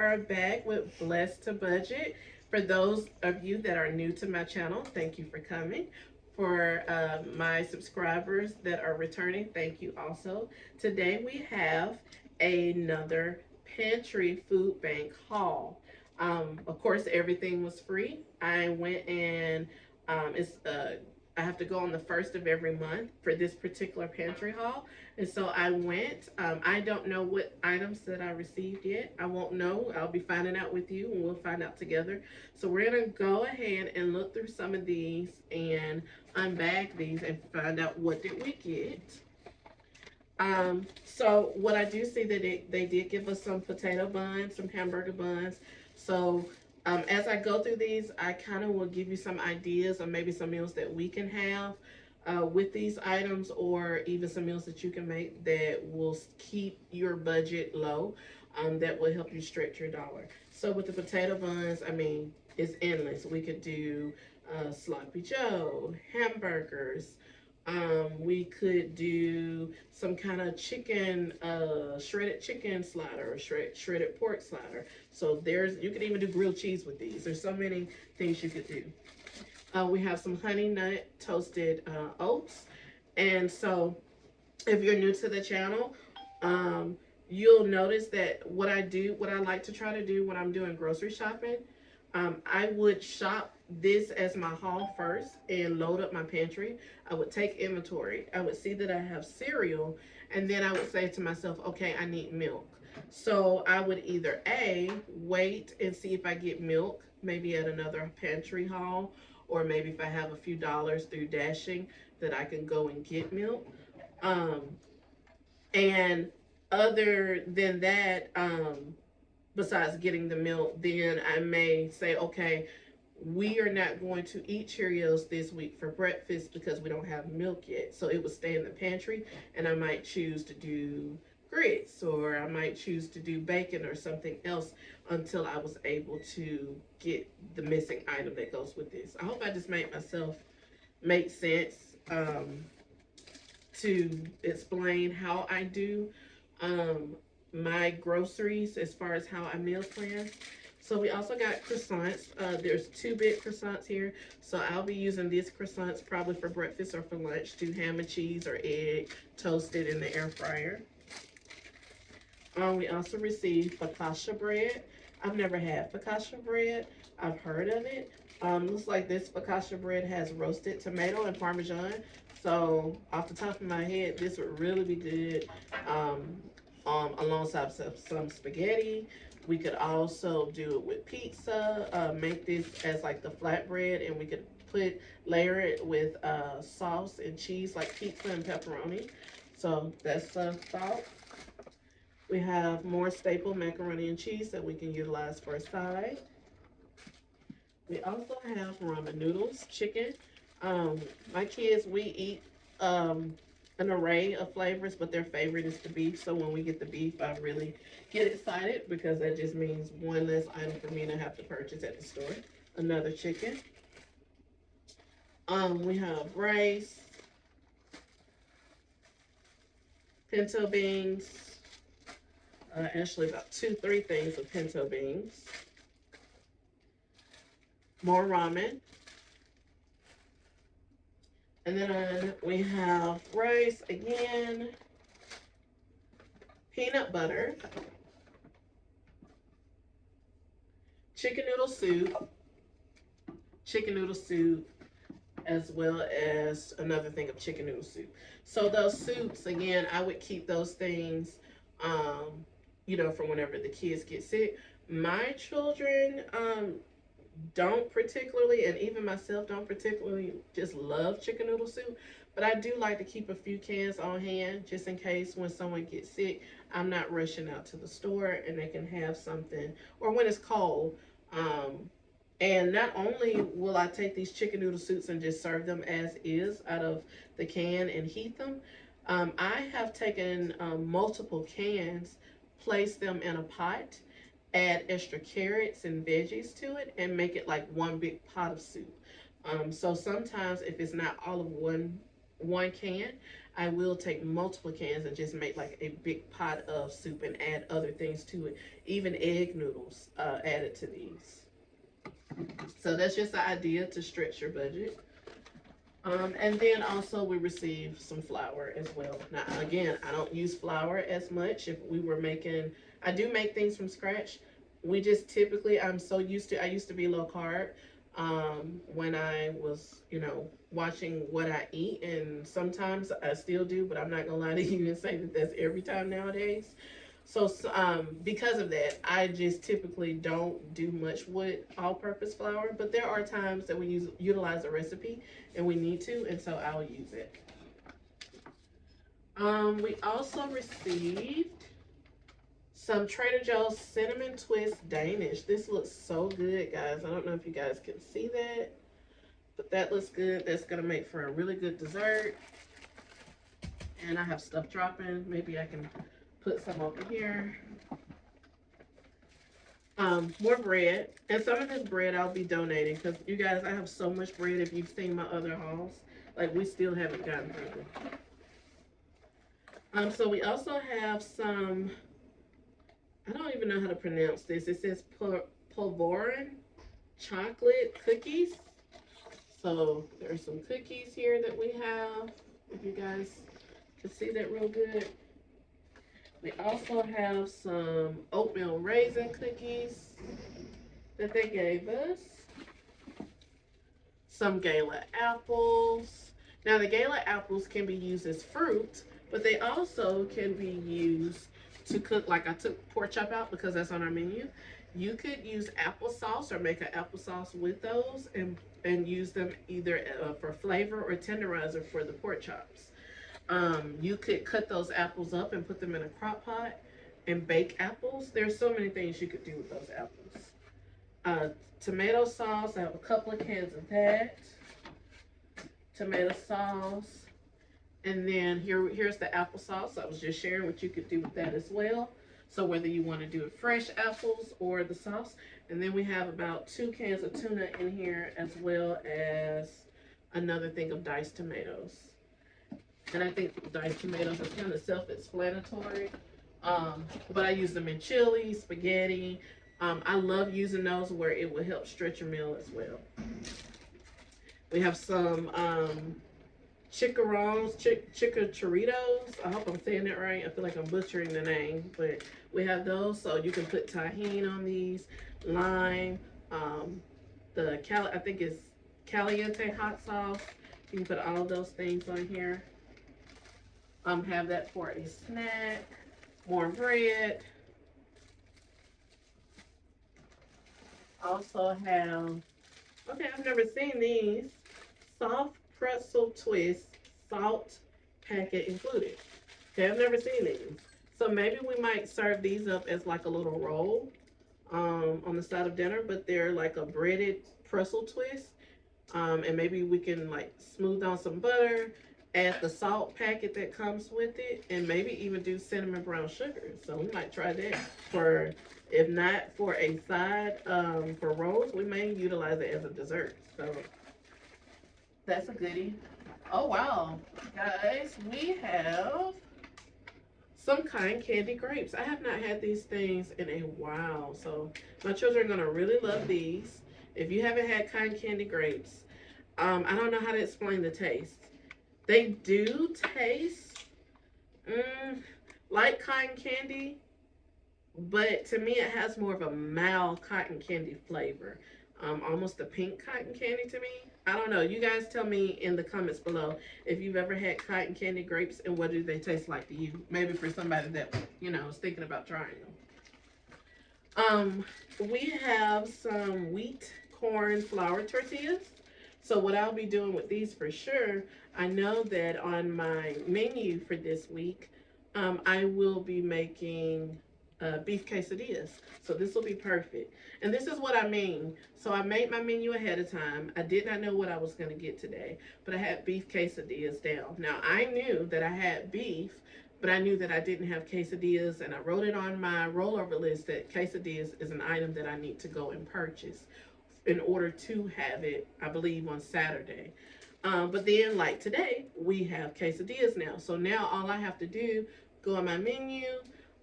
are back with Blessed to Budget. For those of you that are new to my channel, thank you for coming. For my subscribers that are returning, thank you also. Today we have another Pantry Food Bank haul. Of course, everything was free. I went and I have to go on the first of every month for this particular pantry haul. And so I went. I don't know what items that I received yet. I won't know. I'll be finding out with you and we'll find out together. So we're going to go ahead and look through some of these and unbag these and find out what did we get. So what I do see that they did give us some potato buns, some hamburger buns. So as I go through these, I kind of will give you some ideas or maybe some meals that we can have with these items, or even some meals that you can make that will keep your budget low, that will help you stretch your dollar. So with the potato buns, I mean, it's endless. We could do sloppy joe, hamburgers. We could do some kind of chicken, shredded chicken slider, or shredded pork slider. So you could even do grilled cheese with these. There's so many things you could do. We have some honey nut toasted oats. And so if you're new to the channel, you'll notice that what I like to try to do when I'm doing grocery shopping, I would shop this as my haul first and load up my pantry. I would take inventory. I would see that I have cereal, and then I would say to myself, okay, I need milk. So I would either wait and see if I get milk, maybe at another pantry haul, or maybe if I have a few dollars through dashing that I can go and get milk. And other than that, besides getting the milk, then I may say, okay, we are not going to eat Cheerios this week for breakfast because we don't have milk yet. So it would stay in the pantry, and I might choose to do grits, or I might choose to do bacon or something else until I was able to get the missing item that goes with this. I hope I just made myself make sense to explain how I do my groceries as far as how I meal plan. So we also got croissants. There's 2 big croissants here. So I'll be using these croissants probably for breakfast or for lunch. Do ham and cheese or egg toasted in the air fryer. We also received focaccia bread. I've never had focaccia bread. I've heard of it. Looks like this focaccia bread has roasted tomato and Parmesan. So off the top of my head, this would really be good alongside some spaghetti. We could also do it with pizza, make this as like the flatbread, and we could layer it with sauce and cheese like pizza and pepperoni. So that's a thought. We have more staple macaroni and cheese that we can utilize for a side. We also have ramen noodles, chicken. My kids, we eat an array of flavors, but their favorite is the beef. So when we get the beef, I really get excited because that just means one less item for me to have to purchase at the store. Another chicken. We have rice, pinto beans, actually about 2-3 things of pinto beans. More ramen. And then we have rice again, peanut butter, chicken noodle soup, as well as another thing of chicken noodle soup. So those soups, again, I would keep those things, for whenever the kids get sick. My children, don't particularly, and even myself don't particularly just love chicken noodle soup, but I do like to keep a few cans on hand just in case when someone gets sick, I'm not rushing out to the store and they can have something, or when it's cold. And not only will I take these chicken noodle soups and just serve them as is out of the can and heat them, I have taken multiple cans, placed them in a pot, add extra carrots and veggies to it, and make it like one big pot of soup. So sometimes if it's not all of one can, I will take multiple cans and just make like a big pot of soup and add other things to it. Even egg noodles added to these. So that's just the idea to stretch your budget. And then also we receive some flour as well. Now again, I don't use flour as much. If we were making, I do make things from scratch. We just typically, I'm so used to, I used to be low carb when I was, watching what I eat, and sometimes I still do, but I'm not gonna lie to you and say that that's every time nowadays. So, because of that, I just typically don't do much with all-purpose flour. But there are times that we utilize a recipe and we need to, and so I'll use it. We also received some Trader Joe's cinnamon twist Danish. This looks so good, guys. I don't know if you guys can see that, but that looks good. That's gonna make for a really good dessert. And I have stuff dropping. Maybe I can put some over here. More bread. And some of this bread I'll be donating because you guys, I have so much bread. If you've seen my other hauls, like we still haven't gotten through them. So we also have some, I don't even know how to pronounce this. It says polvoron chocolate cookies. So there's some cookies here that we have. If you guys can see that real good. We also have some oatmeal raisin cookies that they gave us. Some Gala apples. Now the Gala apples can be used as fruit, but they also can be used to cook. Like I took pork chop out because that's on our menu. You could use applesauce or make an applesauce with those and use them either for flavor or tenderizer for the pork chops. You could cut those apples up and put them in a crock pot and bake apples. There's so many things you could do with those apples. Tomato sauce, I have a couple of cans of that. Tomato sauce. And then here's the applesauce. I was just sharing what you could do with that as well. So whether you want to do it fresh apples or the sauce. And then we have about 2 cans of tuna in here, as well as another thing of diced tomatoes. And I think diced tomatoes are kind of self-explanatory. But I use them in chili, spaghetti. I love using those where it will help stretch your meal as well. We have some chicharritos. I hope I'm saying that right. I feel like I'm butchering the name, but we have those. So you can put tahini on these, lime, I think it's caliente hot sauce. You can put all of those things on here. Have that for a snack. More bread. Also have, okay, I've never seen these. Soft pretzel twist, salt packet included. Okay, I've never seen these. So maybe we might serve these up as like a little roll on the side of dinner, but they're like a breaded pretzel twist. And maybe we can like smooth on some butter, add the salt packet that comes with it, and maybe even do cinnamon brown sugar. So we might try that for, if not for a side for rolls, we may utilize it as a dessert. So that's a goodie. Oh wow, guys, we have some cotton candy grapes. I have not had these things in a while, so my children are gonna really love these. If you haven't had cotton candy grapes, I don't know how to explain the taste. They do taste like cotton candy, but to me it has more of a mild cotton candy flavor. Almost a pink cotton candy to me. I don't know. You guys tell me in the comments below if you've ever had cotton candy grapes and what do they taste like to you. Maybe for somebody that, is thinking about trying them. We have some wheat, corn, flour tortillas. So what I'll be doing with these for sure, I know that on my menu for this week, I will be making beef quesadillas. So this will be perfect. And this is what I mean. So I made my menu ahead of time. I did not know what I was going to get today, but I had beef quesadillas down. Now I knew that I had beef, but I knew that I didn't have quesadillas, and I wrote it on my rollover list that quesadillas is an item that I need to go and purchase in order to have it, I believe, on Saturday. But then, like today, we have quesadillas now. So now all I have to do, go on my menu,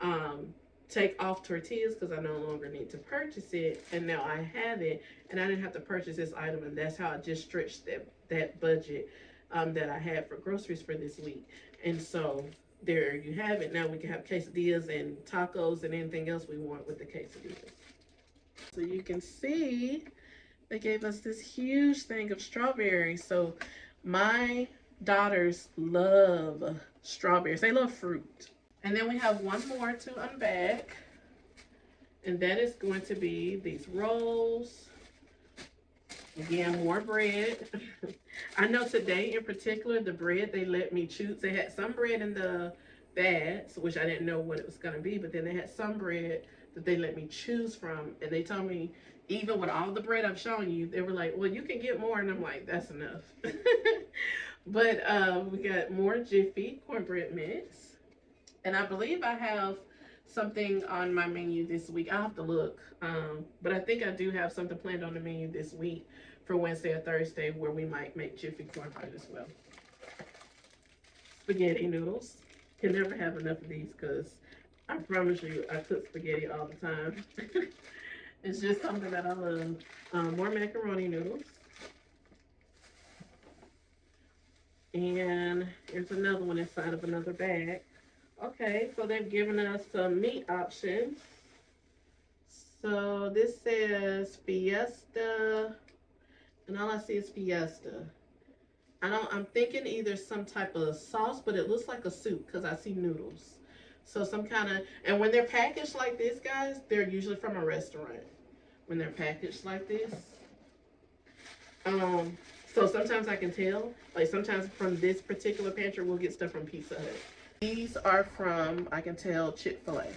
um, take off tortillas because I no longer need to purchase it, and now I have it, and I didn't have to purchase this item, and that's how I just stretched that budget that I had for groceries for this week. And so there you have it. Now we can have quesadillas and tacos and anything else we want with the quesadillas. So you can see they gave us this huge thing of strawberries. So my daughters love strawberries. They love fruit. And then we have one more to unbag. And that is going to be these rolls. Again, more bread. I know today in particular, the bread they let me choose. They had some bread in the bags, which I didn't know what it was going to be. But then they had some bread that they let me choose from. And they told me, even with all the bread I've shown you, they were like, well, you can get more. And I'm like, that's enough. But we got more Jiffy cornbread mix. And I believe I have something on my menu this week. I'll have to look. But I think I do have something planned on the menu this week for Wednesday or Thursday where we might make Jiffy cornbread as well. Spaghetti noodles. Can never have enough of these because I promise you I cook spaghetti all the time. It's just something that I love. More macaroni noodles. And here's another one inside of another bag. Okay, so they've given us some meat options. So this says Fiesta, and all I see is Fiesta. I'm thinking either some type of sauce, but it looks like a soup because I see noodles. So some kind of, and when they're packaged like this, guys, they're usually from a restaurant. When they're packaged like this. So sometimes I can tell, like sometimes from this particular pantry, we'll get stuff from Pizza Hut. These are from, I can tell, Chick-Fil-A.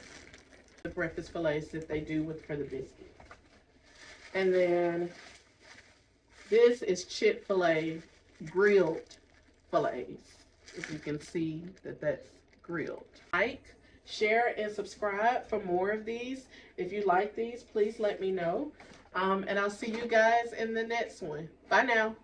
The breakfast fillets that they do for the biscuit. And then this is Chick-Fil-A grilled fillets. If you can see that that's grilled. Like, share, and subscribe for more of these. If you like these, please let me know. And I'll see you guys in the next one. Bye now.